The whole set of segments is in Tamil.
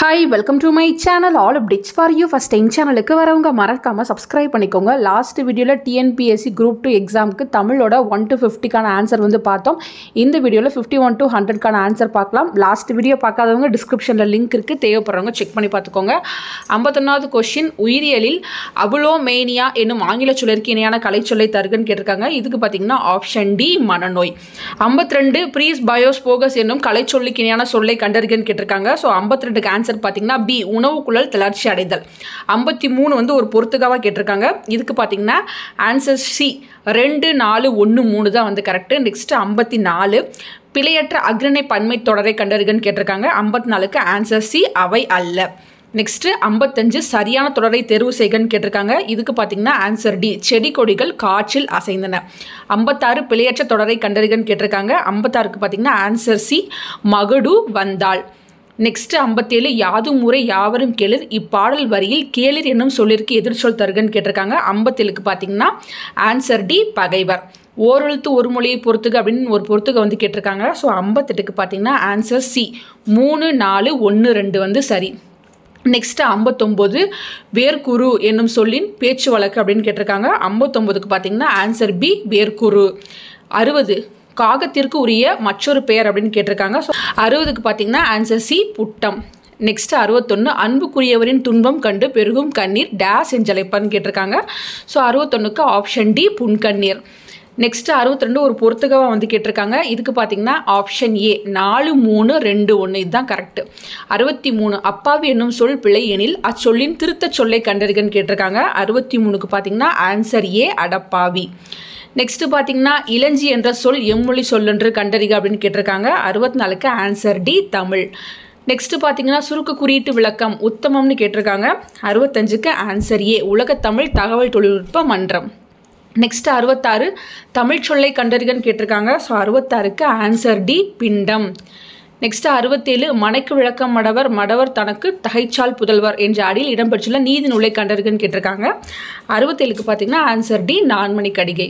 Hi, welcome to my channel. All updates for you. First time channel க்கு வரவங்க மறக்காம subscribe பண்ணிக்கோங்க. லாஸ்ட் வீடியோல TNPSC group 2 எக்ஸாம்க்கு தமிழோட 1 to 50 கான ஆன்சர் வந்து பார்த்தோம். இந்த வீடியோல 51 to 100 கான ஆன்சர் பார்க்கலாம். லாஸ்ட் வீடியோ பார்க்காதவங்க டிஸ்கிரிப்ஷன்ல லிங்க் இருக்கு. தேவைப்படுறவங்க செக் பண்ணி பார்த்துக்கோங்க. 51வது क्वेश्चन உயிரியலில் அபுலோமேனியா என்னும் ஆங்கில சொல்லிற்கு இணையான கலைச்சொல்லை தருகன்னு கேட்டிருக்காங்க. இதுக்கு பாத்தீங்கன்னா ஆப்ஷன் டி மனநோய். 52 ப்ரீஸ் பயோஸ்போகஸ் என்னும் கலைச்சொல்லுக்கு இணையான சொல்லை கண்டறிகன்னு கேட்டிருக்காங்க. ஸோ 52க்கு ஆன்சர் பார்த்தீங்கன்னா பி உணவுக்குழல் தளர்ச்சி அடைதல். 53 வந்து ஒரு பொறுத்துக்காவா கேட்டிருக்காங்க. இதுக்கு பார்த்தீங்கன்னா ஆன்சர் சி 2 4 1 3 தான் வந்து கரெக்ட். நெக்ஸ்ட் 54 பிழையற்ற அக்ரணை பன்மை தொடரை கண்டறிகன்னு கேட்டிருக்காங்க. 54க்கு ஆன்சர் சி அவை அல்ல. நெக்ஸ்ட் 55 சரியான தொடரை தேர்வு செய்கன்னு கேட்டிருக்காங்க. இதுக்கு பார்த்தீங்கன்னா ஆன்சர் டி செடி கொடிகள் காற்றில் அசைந்தன. 56 பிழையற்ற தொடரை கண்டறிகன்னு கேட்டிருக்காங்க. 56க்கு பார்த்தீங்கன்னா ஆன்சர் சி மகுடு வந்தாள். நெக்ஸ்ட் 57 யாதும் ஊரே யாவரும் கேளிர் இப்பாடல் வரியில் கேளிர் என்னும் சொல்லிற்கு எதிர்ச்சொல் தருகன்னு கேட்டிருக்காங்க. 57க்கு பார்த்தீங்கன்னா ஆன்சர் டி பகைவர். ஓரெழுத்து ஒரு மொழியை பொறுத்துக அப்படின்னு ஒரு பொறுத்துக வந்து கேட்டிருக்காங்க. ஸோ 58க்கு பார்த்தீங்கன்னா ஆன்சர் சி 3 4 1 2 வந்து சரி. நெக்ஸ்ட் 59 வேர்க்குரு என்னும் சொல்லின் பேச்சு வழக்கு அப்படின்னு கேட்டிருக்காங்க. 59க்கு பார்த்தீங்கன்னா ஆன்சர் பி வேர்க்குரு. 60 காகத்திற்கு உரிய மற்றொரு பெயர் அப்படின்னு கேட்டிருக்காங்க. ஸோ 60க்கு பார்த்தீங்கன்னா ஆன்சர் சி புட்டம். நெக்ஸ்ட் 61 அன்புக்குரியவரின் துன்பம் கண்டு பெருகும் கண்ணீர் டேஸ் என்றழைப்பான்னு கேட்டிருக்காங்க. ஸோ 61க்கு ஆப்ஷன் டி புன்கண்ணீர். நெக்ஸ்ட் 62 ஒரு பொறுத்துகவா வந்து கேட்டிருக்காங்க. இதுக்கு பார்த்தீங்கன்னா ஆப்ஷன் ஏ 4 3 2 1 இதுதான் கரெக்ட். 63 அப்பாவி என்னும் சொல் பிழை எனில் அச்சொல்லின் திருத்த சொல்லை கண்டறிகன்னு கேட்டிருக்காங்க. 63க்கு பார்த்தீங்கன்னா ஆன்சர் ஏ அடப்பாவி. நெக்ஸ்ட் பார்த்தீங்கன்னா இளஞ்சி என்ற சொல் எம்மொழி சொல்லென்று கண்டறிக அப்படின்னு கேட்டிருக்காங்க. 64க்கு ஆன்சர் டி தமிழ். நெக்ஸ்ட் பார்த்தீங்கன்னா சுருக்க குறியீட்டு விளக்கம் உத்தமம்னு கேட்டிருக்காங்க. 65க்கு ஆன்சர் ஏ உலகத்தமிழ் தகவல் தொழில்நுட்ப மன்றம். நெக்ஸ்ட் 66 தமிழ் சொல்லை கண்டறிகன்னு கேட்டிருக்காங்க. ஸோ 66க்கு ஆன்சர் டி பிண்டம். நெக்ஸ்ட் 67 மனைக்கு விளக்கம் மடவர் மடவர் தனக்கு தகைச்சால் புதல்வர் என்ற அடியில் இடம்பெற்றுள்ள நீதி நூலை கண்டறிகன்னு கேட்டிருக்காங்க. 67க்கு பார்த்தீங்கன்னா ஆன்சர் டி நான்மணி கடிகை.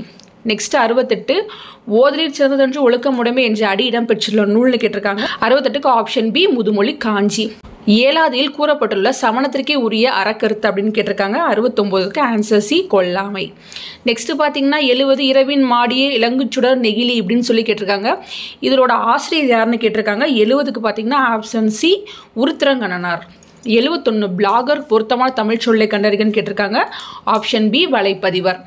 நெக்ஸ்ட் 68 ஓதலில் சிறந்ததென்று ஒழுக்கமுடைமை என்ற அடி இடம்பெற்றுள்ள நூல்னு கேட்டிருக்காங்க. 68க்கு ஆப்ஷன் பி முதுமொழி காஞ்சி. 7ஆவதில் கூறப்பட்டுள்ள சமணத்திற்கே உரிய அறக்கருத்து அப்படின்னு கேட்டிருக்காங்க. 69க்கு ஆன்சர் சி கொல்லாமை. நெக்ஸ்ட் பார்த்தீங்கன்னா 70 இரவின் மாடியே இளங்குச்சுடர் நெகிழி அப்படின்னு சொல்லி கேட்டிருக்காங்க. இதோட ஆசிரியர் யாருன்னு கேட்டிருக்காங்க. 70க்கு பார்த்தீங்கன்னா ஆப்ஷன் சி உருத்திரங்கணனார். 71 பிளாகர் பொருத்தமான தமிழ் சொல்லை கண்டறிகன்னு கேட்டிருக்காங்க. ஆப்ஷன் பி வலைப்பதிவர்.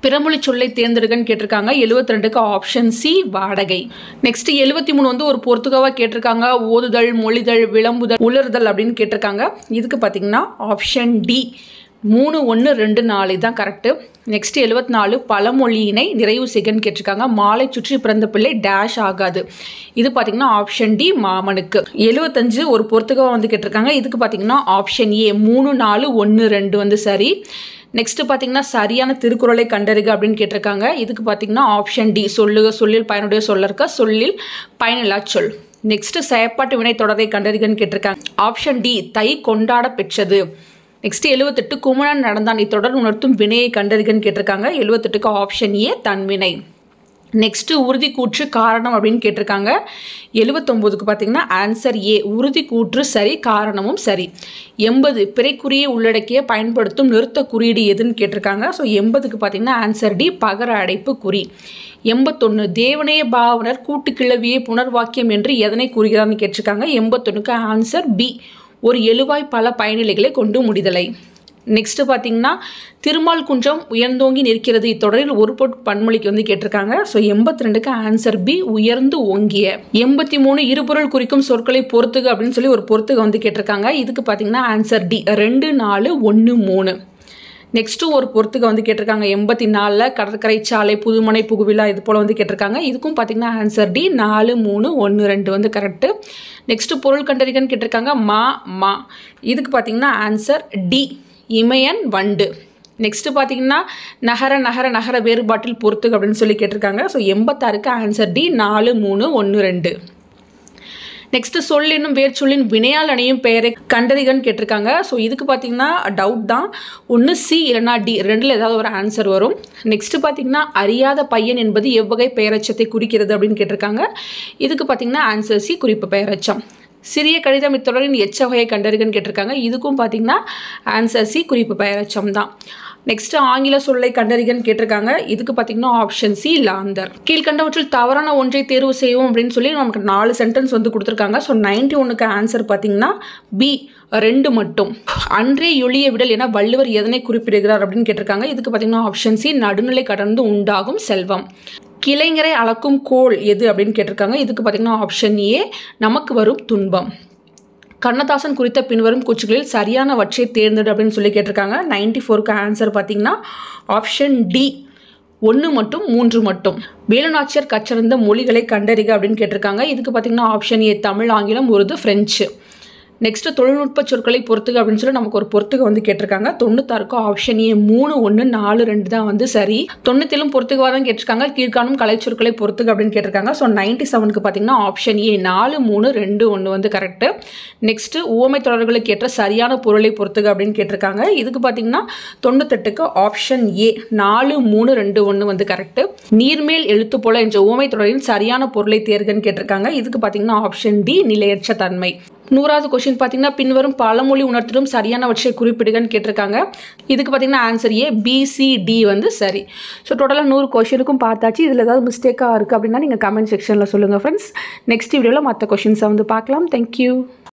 பிறமொழி சொல்லை தேர்ந்தெடுக்கன்னு கேட்டிருக்காங்க. 72க்கு ஆப்ஷன் சி வாடகை. நெக்ஸ்ட் 73 வந்து ஒரு பொறுத்துகவா கேட்டிருக்காங்க. ஓதுதல் மொழிதல் விளம்புதல் உலர்தல் அப்படின்னு கேட்டிருக்காங்க. இதுக்கு பார்த்தீங்கன்னா ஆப்ஷன் டி 3 1 2 4 தான் கரெக்ட். நெக்ஸ்ட் 74 பழமொழியினை நிறைவு செய்கன்னு கேட்டிருக்காங்க. மாலை சுற்றி பிறந்த பிள்ளை டேஷ் ஆகாது. இது பார்த்தீங்கன்னா ஆப்ஷன் டி மாமனுக்கு. 75 ஒரு பொறுத்துகவா வந்து கேட்டிருக்காங்க. இதுக்கு பார்த்தீங்கன்னா ஆப்ஷன் ஏ 3 4 1 2 வந்து சரி. நெக்ஸ்ட் பார்த்தீங்கன்னா சரியான திருக்குறளை கண்டறிக அப்படின்னு கேட்டிருக்காங்க. இதுக்கு பார்த்தீங்கன்னா ஆப்ஷன் டி சொல்லுக சொல்லில் பயனுடைய சொல்லற்க சொல்லில் பயனில்லா சொல். நெக்ஸ்ட் செயற்பாட்டு வினை தொடரை கண்டறிகன்னு கேட்டிருக்காங்க. ஆப்ஷன் டி தை கொண்டாட பெற்றது. நெக்ஸ்ட் 78 குமணன் நடந்தான் இத்தொடர் உணர்த்தும் வினையை கண்டறிகன்னு கேட்டிருக்காங்க. 78க்கு ஆப்ஷன் ஏ தன்வினை. நெக்ஸ்ட் உறுதி கூற்று காரணம் அப்படின்னு கேட்டிருக்காங்க. 79க்கு பார்த்தீங்கன்னா ஆன்சர் ஏ உறுதி கூற்று சரி காரணமும் சரி. 80 பிறைக்குறியை உள்ளடக்கிய பயன்படுத்தும் நிறுத்த குறியீடு எதுன்னு கேட்டிருக்காங்க. ஸோ 80க்கு பார்த்தீங்கன்னா ஆன்சர் டி பகர அடைப்பு குறி. 81 தேவனைய பாவனர் கூட்டு கிளவியை புனர்வாக்கியம் என்று எதனை கூறுகிறார்னு கேட்டிருக்காங்க. 81க்கு ஆன்சர் பி ஒரு எழுவாய் பல பயனிலைகளை கொண்டு முடிதலை. நெக்ஸ்ட் பார்த்தீங்கன்னா திருமால் குன்றம் உயர்ந்தோங்கி நிற்கிறது இத்தொடரில் ஒரு பன்மொழிக்கு வந்து கேட்டிருக்காங்க. ஸோ 82க்கு ஆன்சர் பி உயர்ந்து ஓங்கிய. 83 இருபொருள் குறிக்கும் சொற்களை பொறுத்துக அப்படின்னு சொல்லி ஒரு பொறுத்துக வந்து கேட்டிருக்காங்க. இதுக்கு பார்த்தீங்கன்னா ஆன்சர் டி 2 4 1 3. நெக்ஸ்ட் ஒரு பொறுத்துக வந்து கேட்டிருக்காங்க. 84 கடற்கரை சாலை புதுமனை புகுவிழா இது போல் வந்து கேட்டிருக்காங்க. இதுக்கும் பார்த்தீங்கன்னா ஆன்சர் டி 4 3 1 2 வந்து கரெக்டு. நெக்ஸ்ட் பொருள் கண்டறிகன்னு கேட்டிருக்காங்க. மா மா இதுக்கு பார்த்தீங்கன்னா ஆன்சர் டி இமயன் வண்டு. நெக்ஸ்ட் பார்த்தீங்கன்னா நகர நகர நகர வேறுபாட்டில் பொறுத்துக அப்படின்னு சொல்லி கேட்டிருக்காங்க. ஸோ 86க்கு ஆன்சர் டி 4 3 1 2. நெக்ஸ்ட் சொல் என்னும் வேர் சொல்லின் வினையால் அணையும் பெயரை கண்டறிகன்னு கேட்டிருக்காங்க. ஸோ இதுக்கு பார்த்தீங்கன்னா டவுட் தான். ஒன்று சி இல்லைனா டி ரெண்டில் ஏதாவது ஒரு ஆன்சர் வரும். நெக்ஸ்ட் பார்த்தீங்கன்னா அறியாத பையன் என்பது எவ்வகை பெயரச்சத்தை குறிக்கிறது அப்படின்னு கேட்டிருக்காங்க. இதுக்கு பார்த்தீங்கன்னா ஆன்சர் சி குறிப்பு பெயரச்சம். சிறிய கடிதம் இத்தொடரின் எச்ச வகையை கண்டறிகன்னு கேட்டிருக்காங்க. இதுக்கும் பார்த்தீங்கன்னா ஆன்சர் சி, குறிப்பு பெயரெச்சம் தான். நெக்ஸ்ட் ஆங்கில சொல்லை கண்டறிகன்னு கேட்டிருக்காங்க. இதுக்கு பார்த்தீங்கன்னா ஆப்ஷன் சி, லாந்தர். கீழ்கண்டவற்றில் தவறான ஒன்றை தேர்வு செய்வோம் அப்படின்னு சொல்லி நமக்கு 4 சென்டென்ஸ் வந்து கொடுத்துருக்காங்க. ஸோ 91க்கு ஆன்சர் பார்த்தீங்கன்னா பி, 2 மட்டும். அன்றே எளிய விடல் என வள்ளுவர் எதனை குறிப்பிடுகிறார் அப்படின்னு கேட்டிருக்காங்க. இதுக்கு பார்த்தீங்கன்னா ஆப்ஷன் சி, நடுநிலை கடந்து உண்டாகும் செல்வம். கிளைஞரை அளக்கும் கோல் எது அப்படின்னு கேட்டிருக்காங்க. இதுக்கு பார்த்தீங்கன்னா ஆப்ஷன் ஏ, நமக்கு வரும் துன்பம். கண்ணதாசன் குறித்த பின்வரும் கூற்றுகளில் சரியானவற்றை தேர்ந்தெடு அப்படின்னு சொல்லி கேட்டிருக்காங்க. 94க்கு ஆன்சர் பார்த்தீங்கன்னா ஆப்ஷன் டி, 1 மட்டும் 3 மட்டும். வேலுநாச்சியார் கற்றறிந்த மொழிகளை கண்டறிக அப்படின்னு கேட்டிருக்காங்க. இதுக்கு பார்த்தீங்கன்னா ஆப்ஷன் ஏ, தமிழ், ஆங்கிலம், உருது, ஃப்ரெஞ்சு. நெக்ஸ்ட் தொழில்நுட்ப சொற்களை பொறுத்துக அப்படின்னு சொல்லி நமக்கு ஒரு பொறுத்துக வந்து கேட்டிருக்காங்க. 96க்கு ஆப்ஷன் ஏ, 3, 1, 4, 2 தான் வந்து சரி. 97 பொறுத்துகவா தான் கேட்டிருக்காங்க. கீழ்காணும் கலை சொற்களை பொறுத்துக அப்படின்னு கேட்டிருக்காங்க. ஸோ 97க்கு பார்த்தீங்கன்னா ஆப்ஷன் ஏ, 4, 3, 2, 1 வந்து கரெக்டு. நெக்ஸ்ட் உவமை தொடர்களுக்கு ஏற்ற சரியான பொருளை பொறுத்துக அப்படின்னு கேட்டிருக்காங்க. இதுக்கு பார்த்தீங்கன்னா 98க்கு ஆப்ஷன் ஏ, 4, 3, 2, 1 வந்து கரெக்டு. நீர்மேல் எழுத்து போல என்ற உவமை தொடரின் சரியான பொருளை தேர்கன்னு கேட்டிருக்காங்க. இதுக்கு பார்த்தீங்கன்னா ஆப்ஷன் டி, நிலையற்ற தன்மை. 100வது கொஸ்டின் பார்த்தீங்கன்னா பின்வரும் பழமொழி உணர்த்திடும் சரியானவற்றை குறிப்பிடுகன்னு கேட்டிருக்காங்க. இதுக்கு பார்த்தீங்கன்னா answer A, B, C, D வந்து சரி. ஸோ டோட்டலாக 100 கொஸ்டினுக்கும் பார்த்தாச்சு. இதில் ஏதாவது மிஸ்டேக்காக இருக்குது அப்படின்னா நீங்கள் கமெண்ட் செக்ஷனில் சொல்லுங்கள் ஃப்ரெண்ட்ஸ். நெக்ஸ்ட் வீடியோவில் மற்ற கொஸ்டின்ஸை வந்து பார்க்கலாம். தேங்க்யூ.